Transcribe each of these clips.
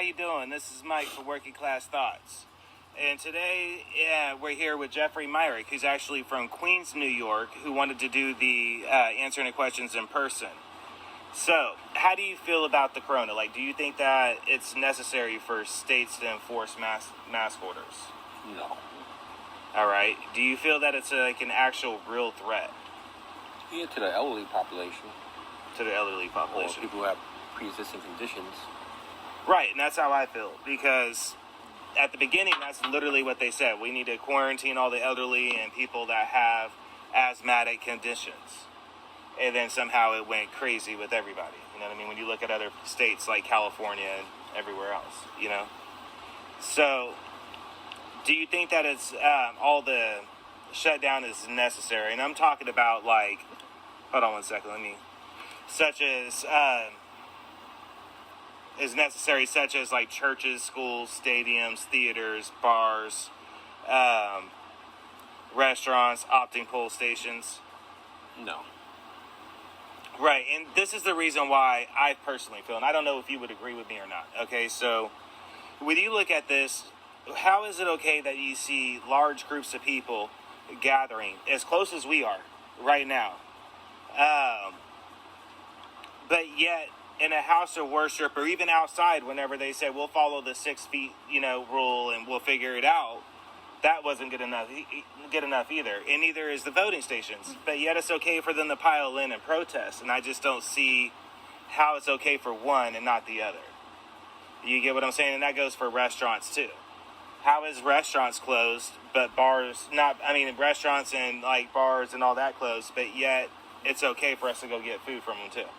you doing? This is Mike for Working Class Thoughts. And today, we're here with Jeffery Myrick, who's actually from Queens, New York, who wanted to do the answering the questions in person. So, how do you feel about the corona? Like, do you think that it's necessary for states to enforce mask orders? No. All right. Do you feel that it's like an actual real threat? Yeah, to the elderly population. To the elderly population. Or people who have pre-existing conditions. Right, and that's how I feel. Because at the beginning, that's literally what they said. We need to quarantine all the elderly and people that have asthmatic conditions. And then somehow it went crazy with everybody. You know what I mean? When you look at other states like California and everywhere else, you know? So, do you think that it's all the shutdown is necessary? And I'm talking about like, hold on one second, such as, is necessary, such as like churches, schools, stadiums, theaters, bars, restaurants, opting poll stations? No. Right, and this is the reason why I personally feel, and I don't know if you would agree with me or not, okay? So, when you look at this, how is it okay that you see large groups of people gathering as close as we are right now, but yet in a house of worship or even outside, whenever they say we'll follow the 6 feet, rule and we'll figure it out, that wasn't good enough either. And neither is the voting stations. But yet it's okay for them to pile in and protest. And I just don't see how it's okay for one and not the other. You get what I'm saying? And that goes for restaurants too. How is restaurants closed, but bars not? I mean, restaurants and like bars and all that closed, but yet it's okay for us to go get food from them too.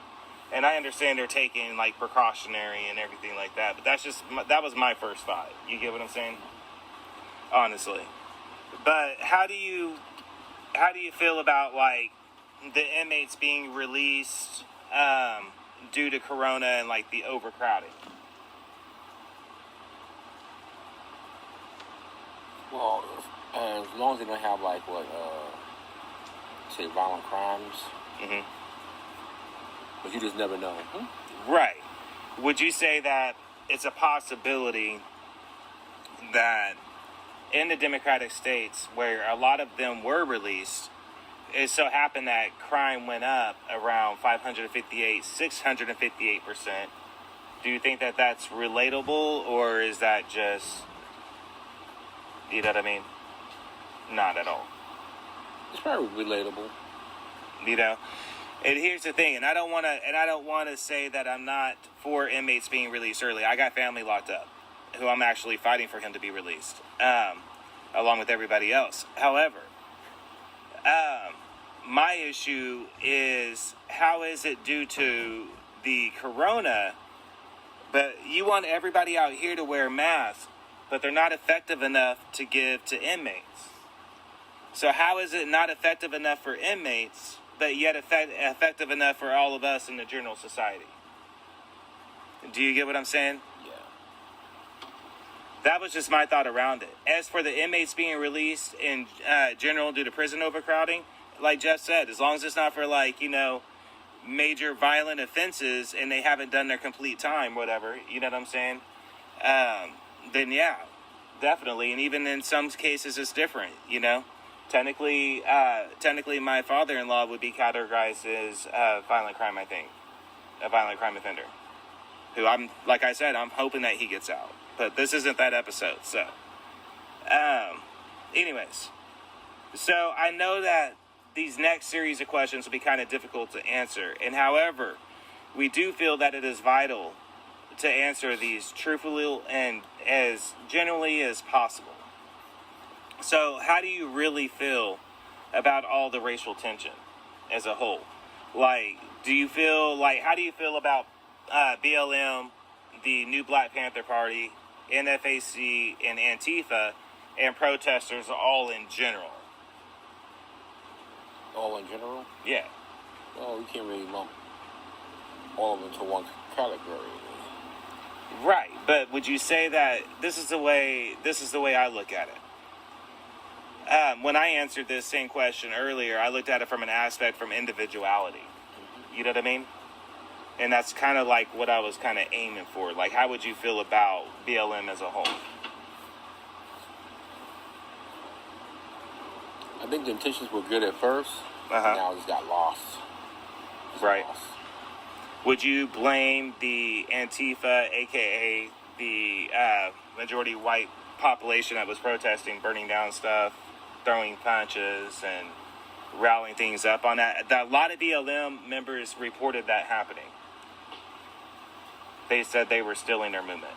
And I understand they're taking like precautionary and everything like that, but that was my first thought. You get what I'm saying? Honestly. But how do you feel about like the inmates being released due to corona and like the overcrowding? Well, as long as they don't have like say violent crimes. Mm-hmm. But you just never know. Right. Would you say that it's a possibility that in the Democratic states where a lot of them were released, it so happened that crime went up around 658%. Do you think that that's relatable, or is that just, you know what I mean? Not at all. It's probably relatable. You know? And here's the thing, and I don't want to say that I'm not for inmates being released early. I got family locked up, who I'm actually fighting for him to be released, along with everybody else. However, my issue is, how is it due to the corona, but you want everybody out here to wear masks, but they're not effective enough to give to inmates? So how is it not effective enough for inmates, but yet effective enough for all of us in the general society? Do you get what I'm saying? Yeah. That was just my thought around it. As for the inmates being released in general due to prison overcrowding, like Jeff said, as long as it's not for major violent offenses and they haven't done their complete time, whatever, you know what I'm saying? Then yeah, definitely. And even in some cases it's different, Technically, my father-in-law would be categorized as a violent crime, I think. A violent crime offender. Who I'm hoping that he gets out. But this isn't that episode, so. Anyways. So, I know that these next series of questions will be kind of difficult to answer. And however, we do feel that it is vital to answer these truthfully and as genuinely as possible. So, how do you really feel about all the racial tension as a whole? How do you feel about BLM, the New Black Panther Party, NFAC, and Antifa, and protesters all in general? All in general? Yeah. Well, we can't really lump all of them into one category. Right, but would you say that this is the way I look at it? When I answered this same question earlier, I looked at it from an aspect from individuality. You know what I mean? And that's kind of like what I was kind of aiming for. Like, how would you feel about BLM as a whole? I think the intentions were good at first. Now it just got lost. Right. Would you blame the Antifa, a.k.a. the majority white population that was protesting, burning down stuff, throwing punches, and rallying things up on that? A lot of BLM members reported that happening. They said they were still in their movement.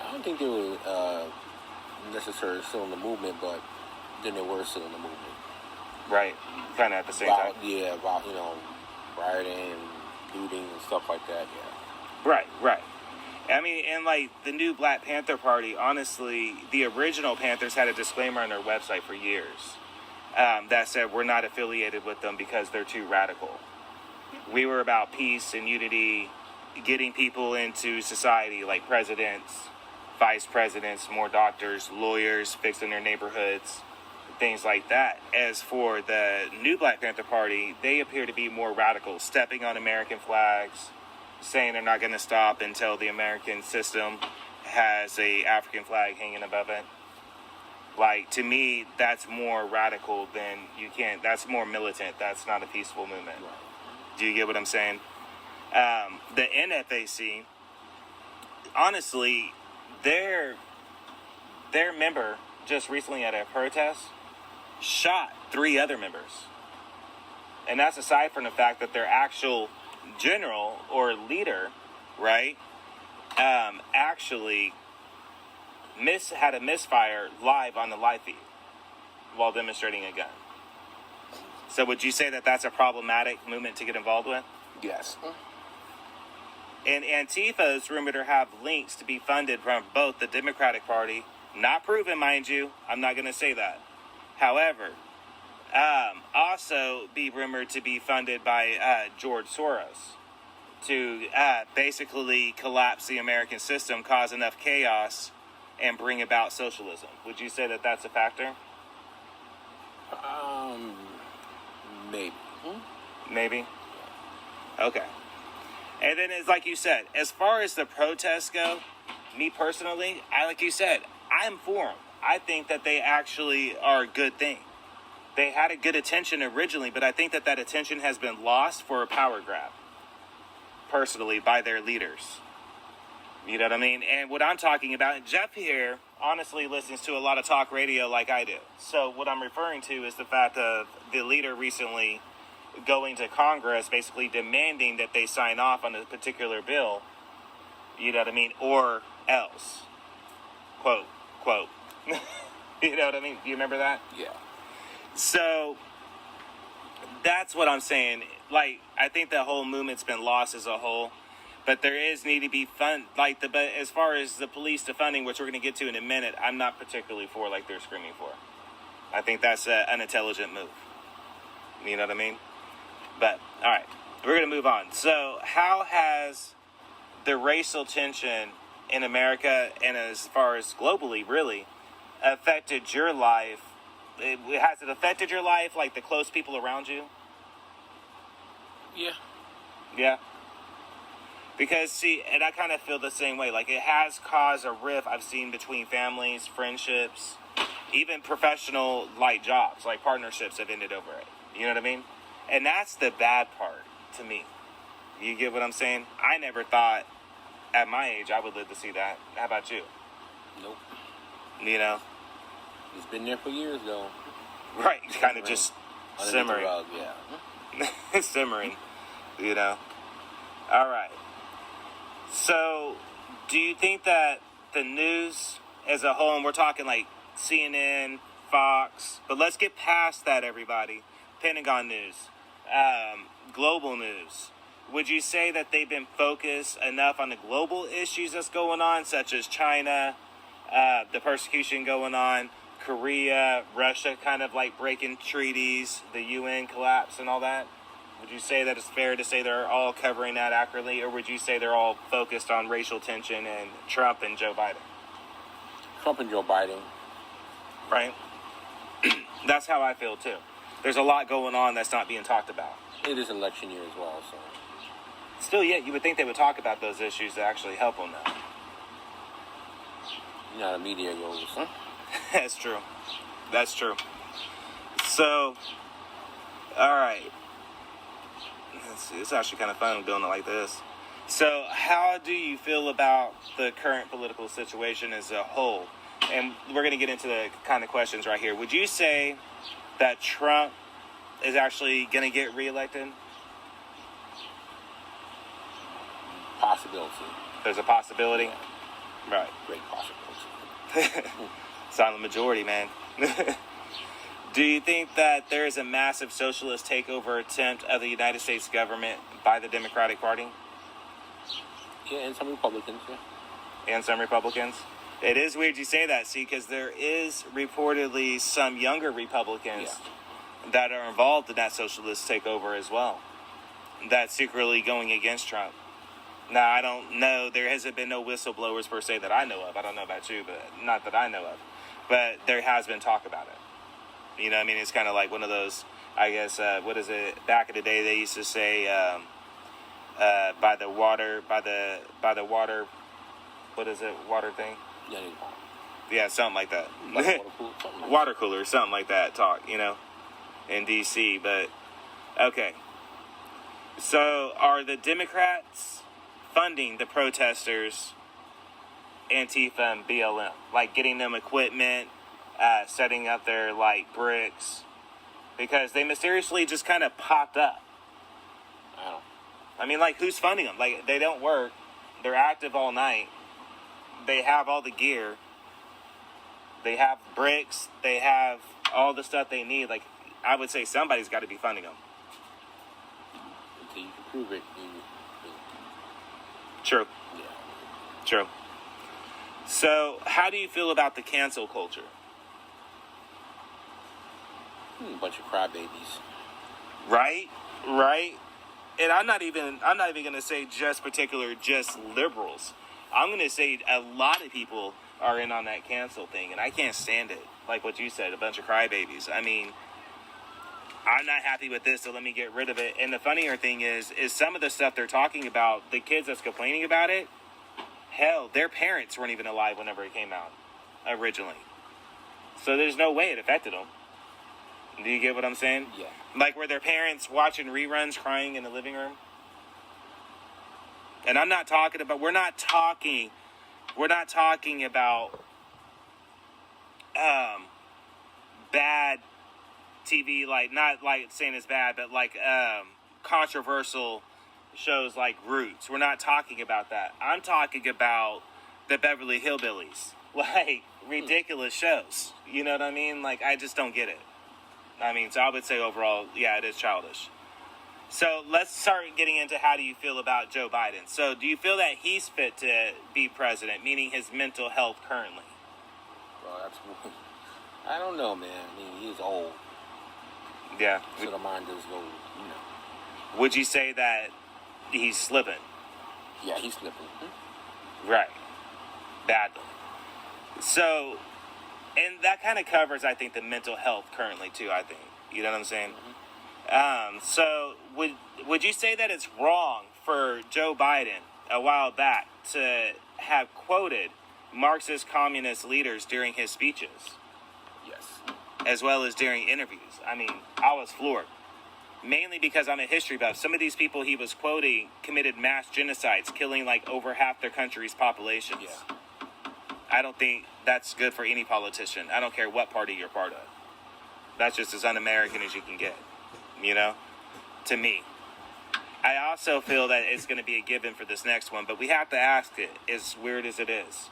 I don't think they were necessarily still in the movement, but then they were still in the movement. Right. Kind of at the same time. Yeah, about, rioting and looting and stuff like that, yeah. Right. I mean, and like the new Black Panther Party, honestly, the original Panthers had a disclaimer on their website for years that said we're not affiliated with them because they're too radical. We were about peace and unity, getting people into society like presidents, vice presidents, more doctors, lawyers, fixing their neighborhoods, things like that. As for the new Black Panther Party, they appear to be more radical, stepping on American flags, saying they're not going to stop until the American system has a African flag hanging above it. Like, to me, that's more radical than that's more militant. That's not a peaceful movement. Do you get what I'm saying? The NFAC, honestly, their member just recently at a protest shot 3 other members. And that's aside from the fact that their actual general or leader, right, actually had a misfire live on the live feed while demonstrating a gun. So would you say that that's a problematic movement to get involved with? Yes. And Antifa is rumored to have links to be funded from both the Democratic Party, not proven, mind you, I'm not going to say that. However, also be rumored to be funded by George Soros to basically collapse the American system, cause enough chaos, and bring about socialism. Would you say that that's a factor? Maybe. Maybe? Okay. And then, it's like you said, as far as the protests go, me personally, like you said, I'm for them. I think that they actually are a good thing. They had a good attention originally, but I think that attention has been lost for a power grab, personally, by their leaders. You know what I mean? And what I'm talking about, Jeff here honestly listens to a lot of talk radio like I do. So what I'm referring to is the fact of the leader recently going to Congress, basically demanding that they sign off on a particular bill, you know what I mean, or else. Quote. You know what I mean? Do you remember that? Yeah. So that's what I'm saying. Like, I think the whole movement's been lost as a whole. But there need to be fun, but as far as the police defunding, which we're going to get to in a minute, I'm not particularly for like they're screaming for. I think that's an unintelligent move. You know what I mean? But, all right, we're going to move on. So how has the racial tension in America and as far as globally, really, affected your life? Has it affected your life, like the close people around you? Yeah. Yeah? Because, see, and I kind of feel the same way. Like, it has caused a rift I've seen between families, friendships, even professional, like, jobs, like partnerships have ended over it. You know what I mean? And that's the bad part to me. You get what I'm saying? I never thought at my age I would live to see that. How about you? Nope. You know? It's been there for years, though. Right. Kind of just simmering. Rug, yeah. Simmering. You know? All right. So, do you think that the news as a whole, and we're talking like CNN, Fox, but let's get past that, everybody. Pentagon News, global news. Would you say that they've been focused enough on the global issues that's going on, such as China, the persecution going on, Korea, Russia kind of like breaking treaties, the UN collapse and all that? Would you say that it's fair to say they're all covering that accurately, or would you say they're all focused on racial tension and Trump and Joe Biden? Trump and Joe Biden. Right? That's how I feel, too. there's a lot going on that's not being talked about. It is election year as well, so. Still, yet you would think they would talk about those issues to actually help them though. You know how the media goes, huh? That's true. That's true. So, all right. Let's see. It's actually kind of fun doing it like this. So, how do you feel about the current political situation as a whole? And we're going to get into the kind of questions right here. Would you say that Trump is actually going to get reelected? Possibility. There's a possibility? Yeah. Right. Great possibility. Silent majority, man. Do you think that there is a massive socialist takeover attempt of the United States government by the Democratic Party? Yeah, and some Republicans, yeah. And some Republicans? It is weird you say that, see, because there is reportedly some younger Republicans that are involved in that socialist takeover as well, that's secretly going against Trump. Now, I don't know. There hasn't been no whistleblowers per se that I know of. I don't know about you, but not that I know of. But there has been talk about it. You know what I mean? It's kind of like one of those, I guess, what is it? Back in the day, they used to say, by the water, what is it? Water thing? Yeah, something like that. Water cooler, something like that talk, you know, in D.C. But, okay. So, are the Democrats funding the protesters, Antifa and BLM? Like, getting them equipment, setting up their, like, bricks? Because they mysteriously just kind of popped up. I mean, like, who's funding them? Like, they don't work. They're active all night. They have all the gear. They have bricks. They have all the stuff they need. Like, I would say somebody's got to be funding them. Until you can prove it. True. Yeah. True. So, how do you feel about the cancel culture? A bunch of crybabies. Right? Right? And I'm not even going to say just liberals. I'm going to say a lot of people are in on that cancel thing, and I can't stand it. Like what you said, a bunch of crybabies. I mean, I'm not happy with this, so let me get rid of it. And the funnier thing is some of the stuff they're talking about, the kids that's complaining about it, hell, their parents weren't even alive whenever it came out originally. So there's no way it affected them. Do you get what I'm saying? Yeah. Like, were their parents watching reruns crying in the living room? And I'm not talking about, we're not talking about bad TV, like, not like saying it's bad, but like controversial shows like Roots. We're not talking about that. I'm talking about the Beverly Hillbillies, like ridiculous shows. You know what I mean? Like, I just don't get it. I mean, so I would say overall, yeah, it is childish. So let's start getting into how do you feel about Joe Biden. So do you feel that he's fit to be president, meaning his mental health currently? Well, I don't know, man. I mean, he's old. Yeah. So the mind does go, you know. Would you say that he's slipping? Yeah, he's slipping. Right. Badly. So, and that kind of covers, I think, the mental health currently, too, I think. You know what I'm saying? Mm-hmm. So, would you say that it's wrong for Joe Biden, a while back, to have quoted Marxist communist leaders during his speeches? Yes. As well as during interviews. I mean, I was floored. Mainly because I'm a history buff. Some of these people he was quoting committed mass genocides, killing like over half their country's populations. Yeah. I don't think that's good for any politician. I don't care what party you're part of. That's just as un-American as you can get, you know, to me. I also feel that it's going to be a given for this next one, but we have to ask it, as weird as it is.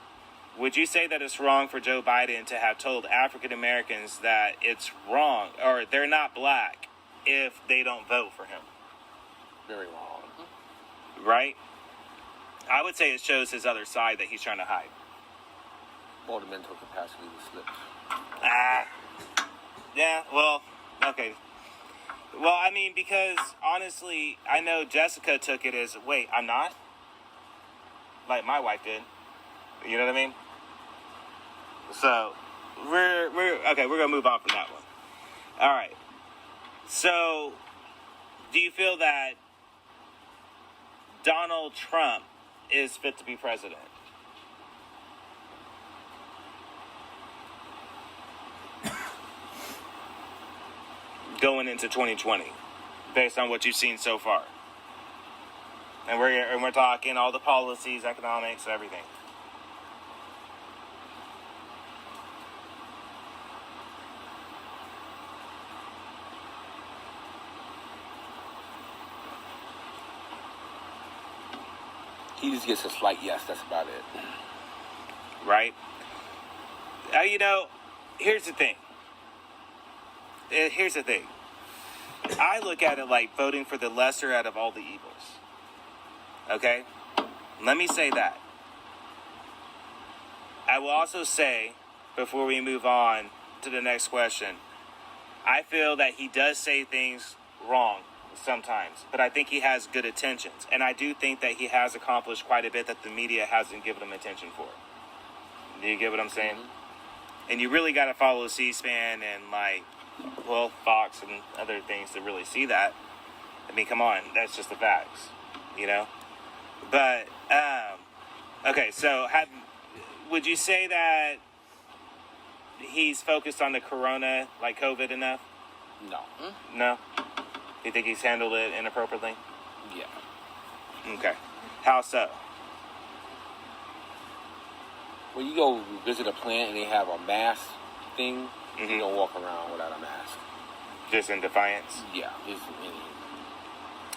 Would you say that it's wrong for Joe Biden to have told African Americans that it's wrong, or they're not black, if they don't vote for him? Very wrong. Right? I would say it shows his other side that he's trying to hide. Or the mental capacity to slip. Yeah, well, okay. Well, I mean, because, honestly, I know Jessica took it as, wait, I'm not? Like my wife did. You know what I mean? So, we're going to move on from that one. All right. So, do you feel that Donald Trump is fit to be president? Going into 2020, based on what you've seen so far. And we're talking all the policies, economics, everything. He just gets a slight yes. That's about it. Right? Here's the thing. Here's the thing. I look at it like voting for the lesser out of all the evils. Okay? Let me say that. I will also say, before we move on to the next question, I feel that he does say things wrong sometimes, but I think he has good intentions. And I do think that he has accomplished quite a bit that the media hasn't given him attention for. Do you get what I'm saying? Mm-hmm. And you really got to follow C-SPAN and, Fox and other things to really see that. I mean, come on, that's just the facts, But, okay, so would you say that he's focused on the corona, like COVID, enough? No. No? You think he's handled it inappropriately? Yeah. Okay. How so? When you go visit a plant and they have a mask thing, you don't walk around without a mask. Just in defiance? Yeah.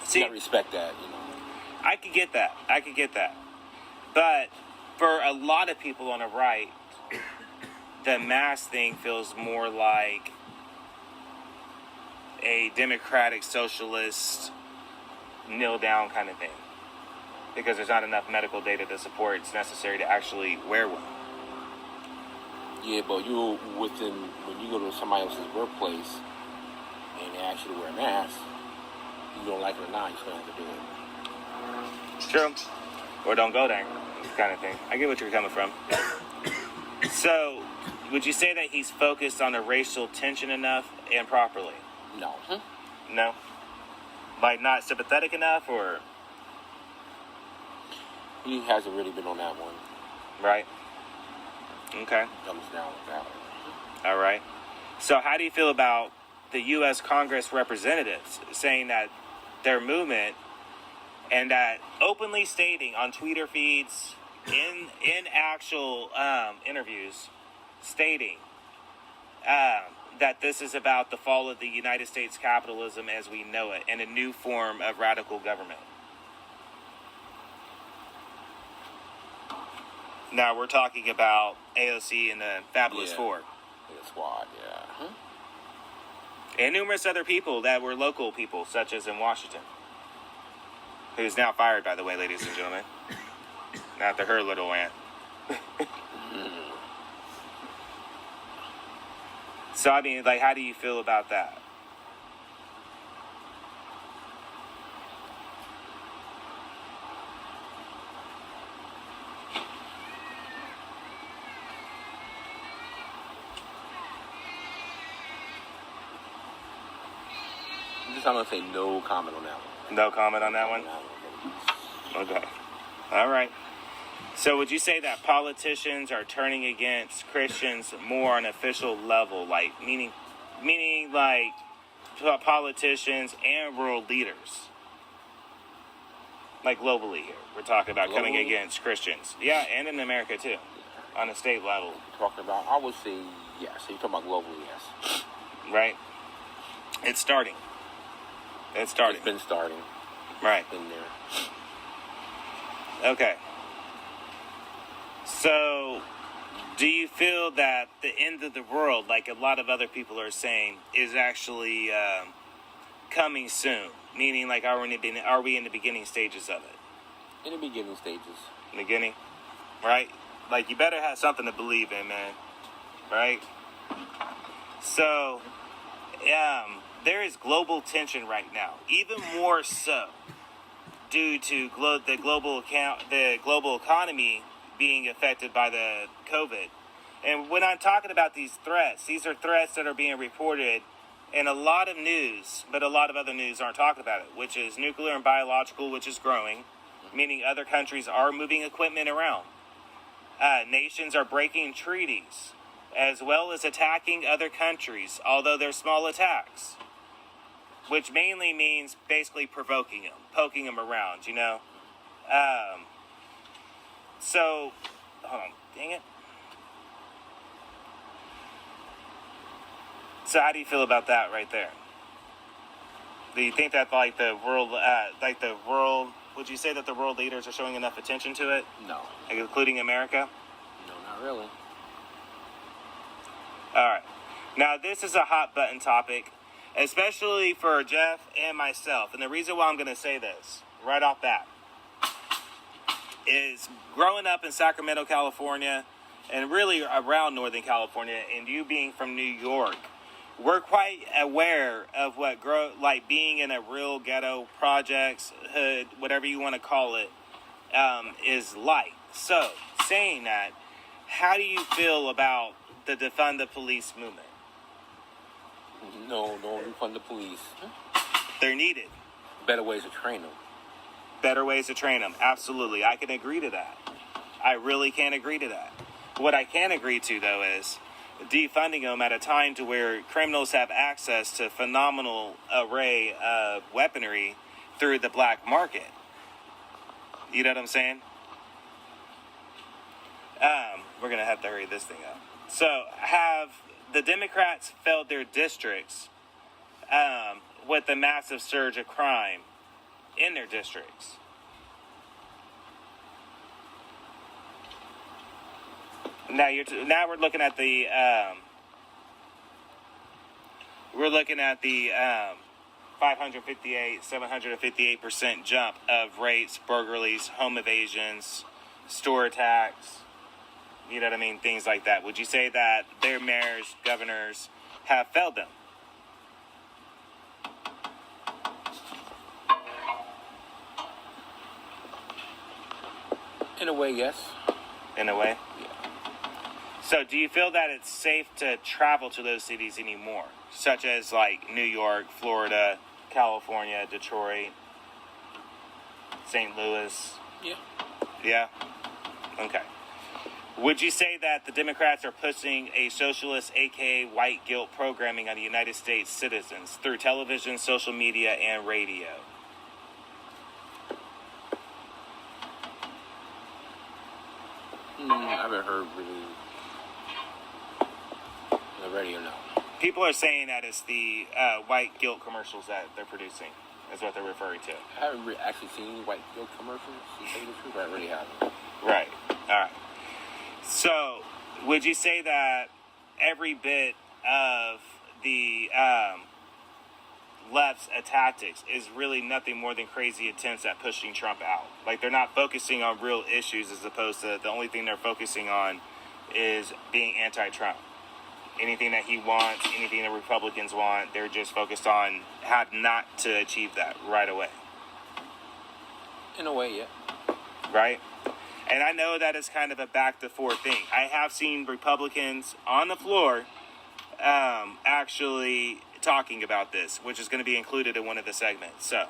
See, you gotta respect that, I could get that. But for a lot of people on the right, the mask thing feels more like a democratic socialist kneel down kind of thing, because there's not enough medical data to support it's necessary to actually wear one. Yeah, but when you go to somebody else's workplace and they ask you to wear a mask, you don't like it or not, you're going to have to do it. It's true. Or don't go there, kind of thing. I get what you're coming from. So, would you say that he's focused on the racial tension enough and properly? No. No? Like, not sympathetic enough, or? He hasn't really been on that one. Right. Okay. Comes down with that one. All right. So how do you feel about the U.S. Congress representatives saying that their movement, and that openly stating on Twitter feeds, in actual interviews, stating that this is about the fall of the United States capitalism as we know it and a new form of radical government? Now we're talking about AOC and the Fabulous Four. The squad, yeah. And numerous other people that were local people, such as in Washington. Who's now fired, by the way, ladies and gentlemen. After her little aunt. So, I mean, how do you feel about that? I'm going to say no comment on that one. No comment on that one? Okay. All right. So would you say that politicians are turning against Christians more on an official level, meaning politicians and world leaders? Like globally here. We're talking about coming against Christians. Yeah, and in America too. On a state level. Talking about, I would say yes. So you're talking about globally, yes. Right. It's starting. It's been starting. Right. Been there. Okay. So, do you feel that the end of the world, like a lot of other people are saying, is actually coming soon? Meaning, are we in the beginning stages of it? In the beginning stages. Beginning? Right? You better have something to believe in, man. Right? So, there is global tension right now, even more so due to the global economy being affected by the COVID. And when I'm talking about these are threats that are being reported and a lot of news, but a lot of other news aren't talking about it, which is nuclear and biological, which is growing, meaning other countries are moving equipment around. Nations are breaking treaties, as well as attacking other countries, although they're small attacks, which mainly means basically provoking them, poking them around, you know? So, hold on, dang it. So how do you feel about that right there? Do you think that would you say that the world leaders are showing enough attention to it? No. Like, including America? No, not really. All right. Now, this is a hot button topic, especially for Jeff and myself. And the reason why I'm going to say this right off bat is growing up in Sacramento, California, and really around Northern California, and you being from New York, we're quite aware of what being in a real ghetto, projects, hood, whatever you want to call it, is like. So, saying that, how do you feel about the defund the police movement? No, don't defund the police. They're needed. Better ways to train them. Better ways to train them. Absolutely. I can agree to that. I really can agree to that. What I can agree to, though, is defunding them at a time to where criminals have access to phenomenal array of weaponry through the black market. You know what I'm saying? We're going to have to hurry this thing up. So, have the Democrats filled their districts with the massive surge of crime in their districts? Now we're looking at the 758% jump of rapes, burglaries, home evasions, store attacks. You know what I mean? Things like that. Would you say that their mayors, governors have failed them? In a way, yes. In a way? Yeah. So do you feel that it's safe to travel to those cities anymore? Such as like New York, Florida, California, Detroit, St. Louis? Yeah. Yeah? Okay. Would you say that the Democrats are pushing a socialist, aka white guilt programming on the United States citizens through television, social media, and radio? I haven't heard really the radio, no. People are saying that it's the white guilt commercials that they're producing, is what they're referring to. I haven't actually seen any white guilt commercials, to tell you the truth. I really haven't. Right. All right. So, would you say that every bit of the left's tactics is really nothing more than crazy attempts at pushing Trump out? Like, they're not focusing on real issues, as opposed to the only thing they're focusing on is being anti-Trump. Anything that he wants, anything the Republicans want, they're just focused on how not to achieve that right away. In a way, yeah. Right? And I know that is kind of a back-to-forth thing. I have seen Republicans on the floor actually talking about this, which is going to be included in one of the segments. So,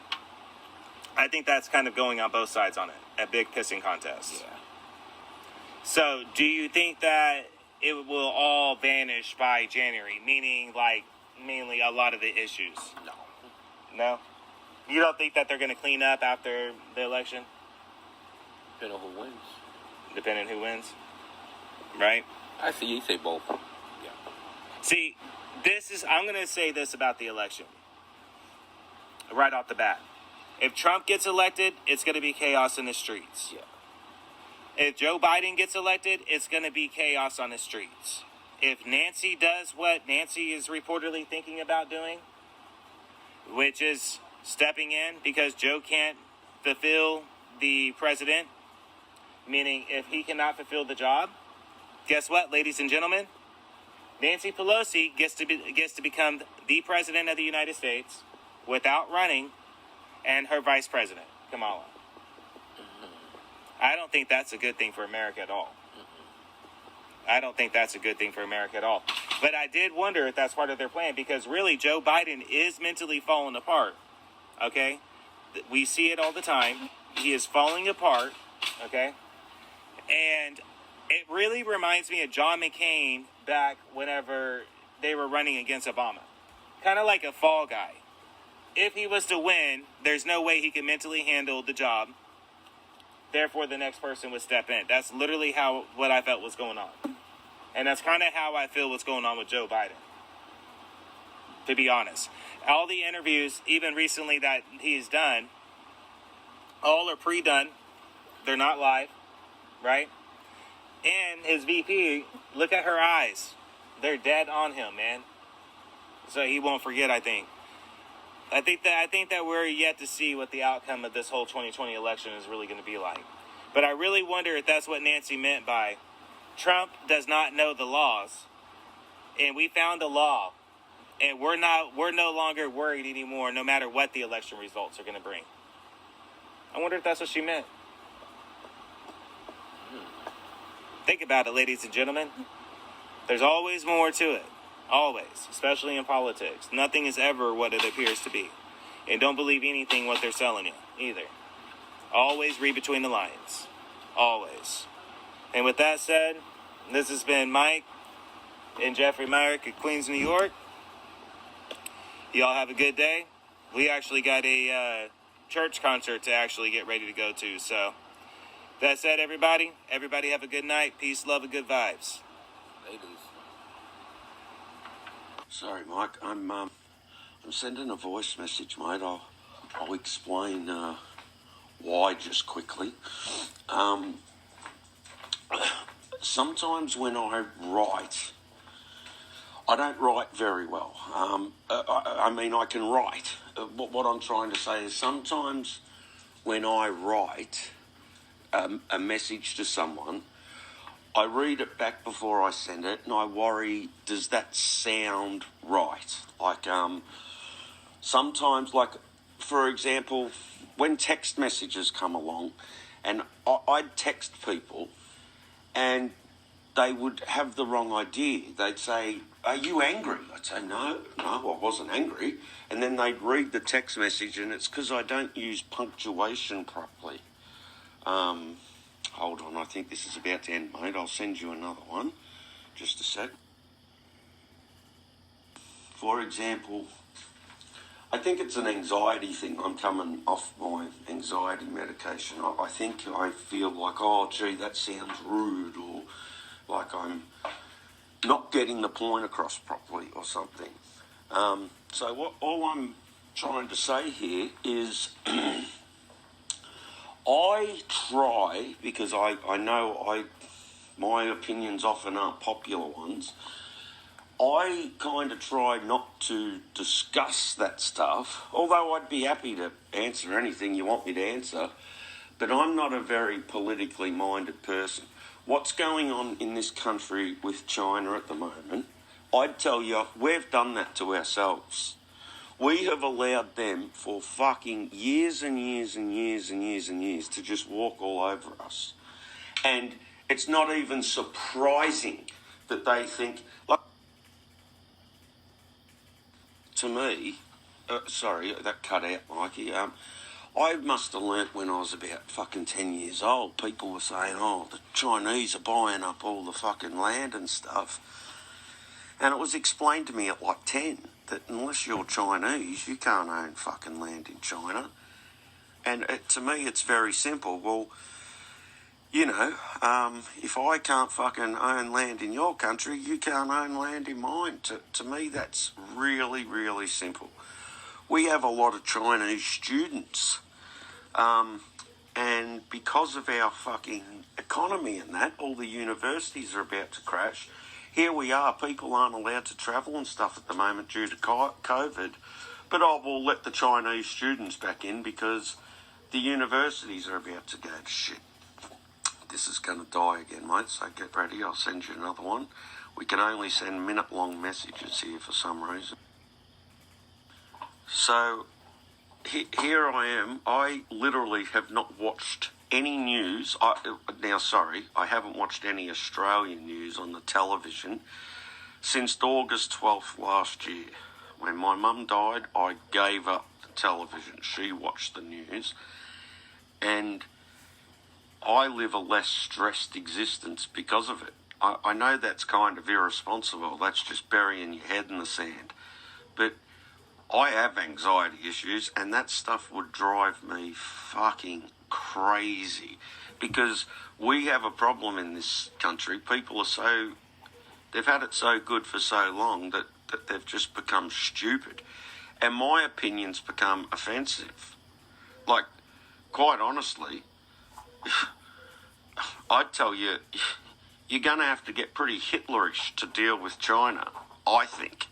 I think that's kind of going on both sides on it. A big pissing contest. Yeah. So, do you think that it will all vanish by January? Meaning, like, mainly a lot of the issues? No. No? You don't think that they're going to clean up after the election? Depending on who wins. Depending who wins? Right? I see you say both. Yeah. See, I'm going to say this about the election. Right off the bat. If Trump gets elected, it's going to be chaos in the streets. Yeah. If Joe Biden gets elected, it's going to be chaos on the streets. If Nancy does what Nancy is reportedly thinking about doing, which is stepping in because Joe can't fulfill the president, meaning if he cannot fulfill the job, guess what, ladies and gentlemen? Nancy Pelosi gets to become the president of the United States without running, and her vice president, Kamala. I don't think that's a good thing for America at all. I don't think that's a good thing for America at all. But I did wonder if that's part of their plan, because really Joe Biden is mentally falling apart. Okay? We see it all the time. He is falling apart. Okay? And it really reminds me of John McCain back whenever they were running against Obama. Kind of like a fall guy. If he was to win, there's no way he can mentally handle the job. Therefore, the next person would step in. That's literally what I felt was going on. And that's kind of how I feel what's going on with Joe Biden. To be honest. All the interviews, even recently that he's done, all are pre-done. They're not live. Right? And his VP, look at her eyes. They're dead on him, man. So he won't forget, I think. I think that we're yet to see what the outcome of this whole 2020 election is really going to be like. But I really wonder if that's what Nancy meant by Trump does not know the laws. And we found a law. And we're no longer worried anymore, no matter what the election results are going to bring. I wonder if that's what she meant. Think about it, ladies and gentlemen. There's always more to it. Always. Especially in politics. Nothing is ever what it appears to be. And don't believe anything what they're selling you, either. Always read between the lines. Always. And with that said, this has been Mike and Jeffery Myrick of Queens, New York. Y'all have a good day. We actually got a church concert to actually get ready to go to, so... That said, everybody have a good night. Peace, love, and good vibes. Ladies. Sorry, Mike. I'm sending a voice message, mate. I'll explain why just quickly. Sometimes when I write, I don't write very well. I mean, I can write. But what I'm trying to say is sometimes when I write a message to someone, I read it back before I send it, and I worry, does that sound right? Like, sometimes, like, for example, when text messages come along, and I'd text people, and they would have the wrong idea. They'd say, are you angry? I'd say, no, I wasn't angry. And then they'd read the text message, and it's because I don't use punctuation properly. Hold on, I think this is about to end, mate. I'll send you another one. Just a sec. For example, I think it's an anxiety thing. I'm coming off my anxiety medication. I think I feel like, oh, gee, that sounds rude, or like I'm not getting the point across properly or something. So all I'm trying to say here is... I try, because I know my opinions often aren't popular ones, I kind of try not to discuss that stuff, although I'd be happy to answer anything you want me to answer, but I'm not a very politically minded person. What's going on in this country with China at the moment, I'd tell you, we've done that to ourselves. We have allowed them for fucking years and years and years and years and years to just walk all over us. And it's not even surprising that they think, like, to me, sorry, that cut out, Mikey. I must have learnt when I was about fucking 10 years old. People were saying, oh, the Chinese are buying up all the fucking land and stuff. And it was explained to me at like 10 that unless you're Chinese, you can't own fucking land in China. And to me, it's very simple. Well, you know, if I can't fucking own land in your country, you can't own land in mine. To me, that's really, really simple. We have a lot of Chinese students, and because of our fucking economy and that, all the universities are about to crash. Here we are, people aren't allowed to travel and stuff at the moment due to COVID, but we'll let the Chinese students back in because the universities are about to go to shit. This is going to die again, mate, so get ready. I'll send you another one. We can only send minute-long messages here for some reason. So, here I am. I literally have not watched any news. I haven't watched any Australian news on the television Since August 12th last year, when my mum died, I gave up the television. She watched the news, and I live a less stressed existence because of it. I know that's kind of irresponsible. That's just burying your head in the sand. But I have anxiety issues, and that stuff would drive me fucking crazy. Because we have a problem in this country. People are they've had it so good for so long that they've just become stupid. And my opinions become offensive. Like, quite honestly, I'd tell you, you're going to have to get pretty Hitlerish to deal with China, I think.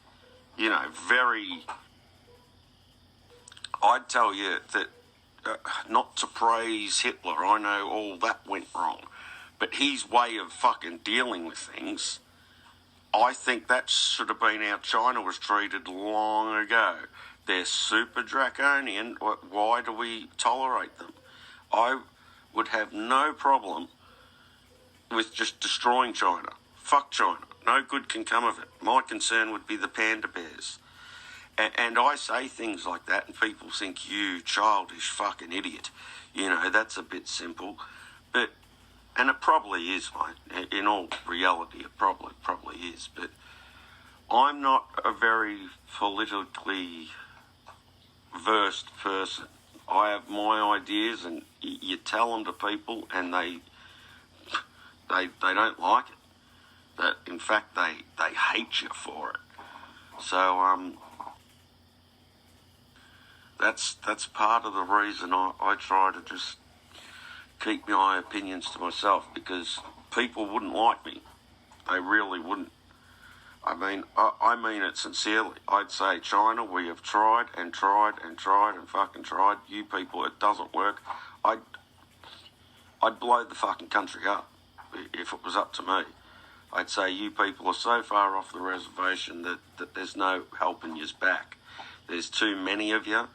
I'd tell you that not to praise Hitler, I know all that went wrong, but his way of fucking dealing with things, I think that should have been how China was treated long ago. They're super draconian. Why do we tolerate them? I would have no problem with just destroying China. Fuck China. No good can come of it. My concern would be the panda bears. And I say things like that, and people think, you childish fucking idiot. That's a bit simple. And it probably is, mate. In all reality, it probably is. But I'm not a very politically versed person. I have my ideas, and you tell them to people, and they don't like it. That in fact they hate you for it. So that's part of the reason I try to just keep my opinions to myself, because people wouldn't like me. They really wouldn't. I mean it sincerely. I'd say, China, we have tried and tried and tried and fucking tried. You people, it doesn't work. I'd blow the fucking country up if it was up to me. I'd say, you people are so far off the reservation that there's no helping yous back. There's too many of you,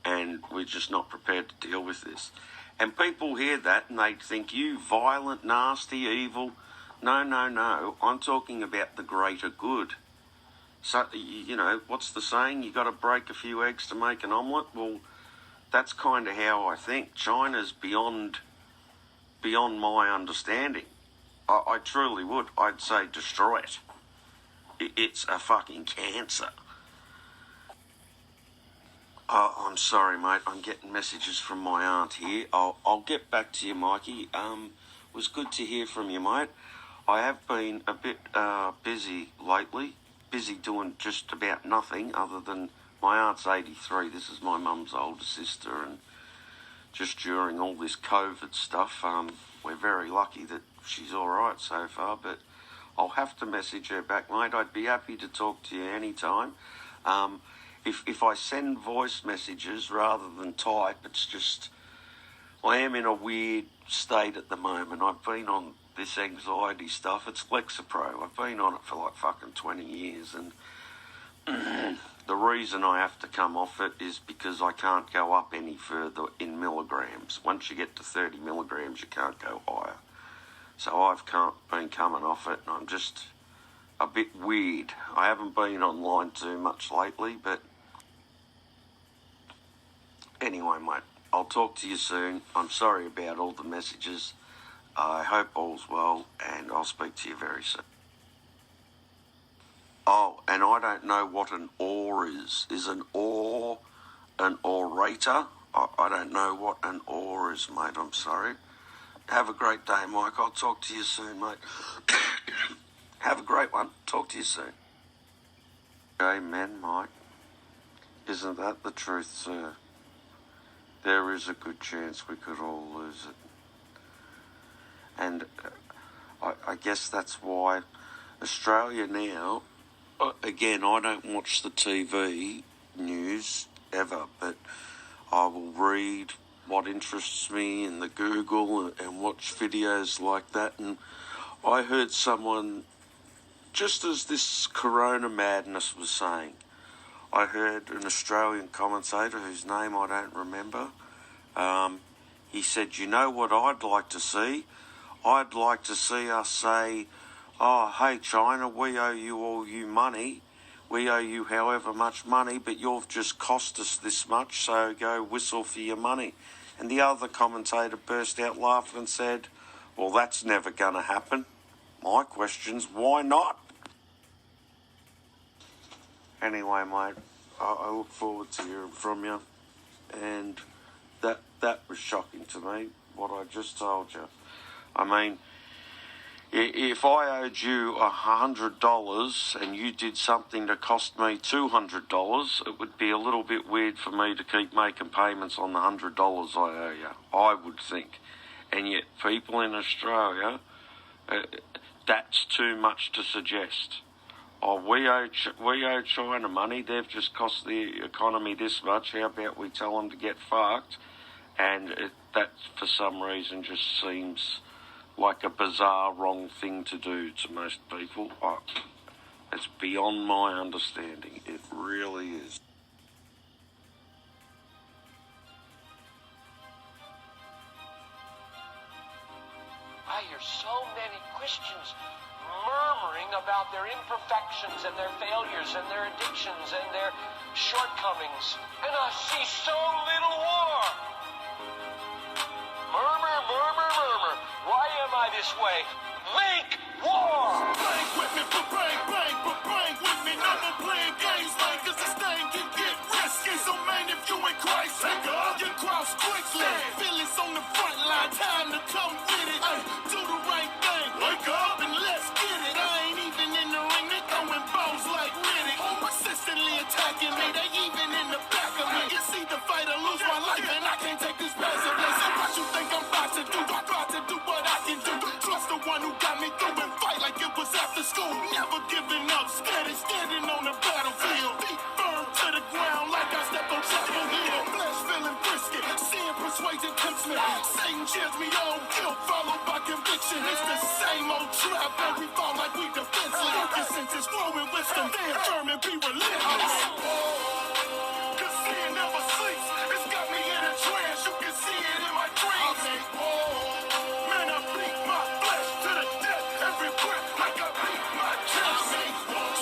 and we're just not prepared to deal with this. And people hear that and they think, you violent, nasty, evil. No. I'm talking about the greater good. So, what's the saying? You got to break a few eggs to make an omelette? Well, that's kind of how I think. China's beyond my understanding. I truly would. I'd say destroy it. It's a fucking cancer. Oh, I'm sorry, mate. I'm getting messages from my aunt here. I'll get back to you, Mikey. Was good to hear from you, mate. I have been a bit busy lately. Busy doing just about nothing other than my aunt's 83. This is my mum's older sister, and just during all this COVID stuff, we're very lucky that she's all right so far. But I'll have to message her back, mate. I'd be happy to talk to you anytime. If I send voice messages rather than type, it's just, I am in a weird state at the moment. I've been on this anxiety stuff. It's Lexapro. I've been on it for like fucking 20 years, and the reason I have to come off it is because I can't go up any further in milligrams. Once you get to 30 milligrams, you can't go higher. So I've been coming off it, and I'm just a bit weird. I haven't been online too much lately, but anyway, mate, I'll talk to you soon. I'm sorry about all the messages. I hope all's well, and I'll speak to you very soon. Oh, and I don't know what an ore is. Is an ore an orator? I don't know what an ore is, mate. I'm sorry. Have a great day, Mike. I'll talk to you soon, mate. Have a great one. Talk to you soon. Amen, Mike. Isn't that the truth, sir? There is a good chance we could all lose it. And I guess that's why Australia now, again, I don't watch the TV news ever, but I will read what interests me in the Google and watch videos like that. And I heard someone, just as this corona madness was saying, I heard an Australian commentator whose name I don't remember. He said, you know what I'd like to see? I'd like to see us say, oh, hey, China, we owe you all you money. We owe you however much money, but you've just cost us this much, so go whistle for your money. And the other commentator burst out laughing and said, well, that's never going to happen. My question's, why not? Anyway, mate, I look forward to hearing from you. And that was shocking to me, what I just told you. I mean, if I owed you $100 and you did something that cost me $200, it would be a little bit weird for me to keep making payments on the $100 I owe you, I would think. And yet people in Australia, that's too much to suggest. Oh, we owe China money, they've just cost the economy this much, how about we tell them to get fucked? And that, for some reason, just seems like a bizarre, wrong thing to do to most people. It's beyond my understanding. It really is. I hear so many Christians murmuring about their imperfections and their failures and their addictions and their shortcomings. And I see so little war. Murmur, murmur, murmur. Why am I this way? Make war! Bang with me, but bang with me. No more playing games, man, cause this thing can get risky. So man, if you in Christ, take up your cross quickly. Feel it's on the front line, time to come with it. Ay, do the right thing, wake up and let's get it. I ain't even in the ring, they throwing balls like Riddick. Persistently attacking me, they even in the back of me. It's either fight or lose my life, and I can't take this passively. So what you think I'm about to do? I'm about to do what I can do. Trust the one who got me through and fight like it was after school. Never giving up, steady standing on the battlefield. Feet firm to the ground like I stepped on Chapel Hill. Flesh feeling frisky, sin persuasion tempts me. Satan cheers me on, guilt followed by conviction. It's the same old trap, and we fall like we defenseless. Focus senses flowing wisdom, stand firm and be relentless. Cause sin never sleeps, it's got me in a trance. You can see it in my dreams. Man, I beat my flesh to the death every breath like I beat my chest.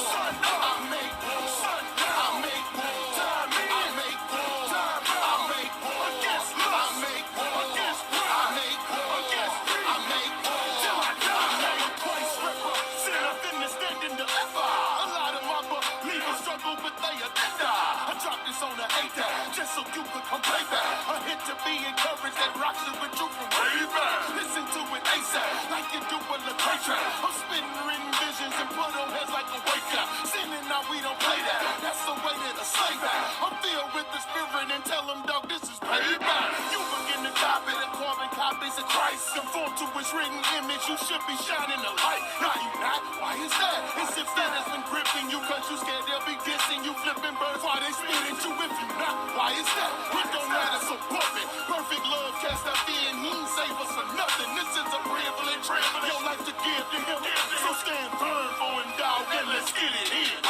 Sun up, I make sun down, I make time in, I make time out, I make against lust, I make against pride, I make against greed, I make till I die. I make a place represent up in the standing to ever. A lot of my believers struggle, but they are dead. I dropped this on the A-Tag just so you could come play back. A hit to be encouraged that rocks it with you from way back. Listen to it ASAP, like you do with the great track. I'm spitting written visions and put on heads like a wake up. Sinning now we don't play that. That's the way that I slay back. I'm filled with the spirit and tell them, dog, this is payback. You begin to copy the carbon copies of Christ. Conform to his written image, you should be shining the light. Now you not, why is that? It's if that has been gripping you, cause you scared they'll be dissing you, flipping birds while they spit at you. If you not, why is that? It don't matter, so bump it. Perfect love cast out fear and he ain't save us for nothing. This is a privilege, your life to give to him. So stand firm for him, dog, and let's get it in.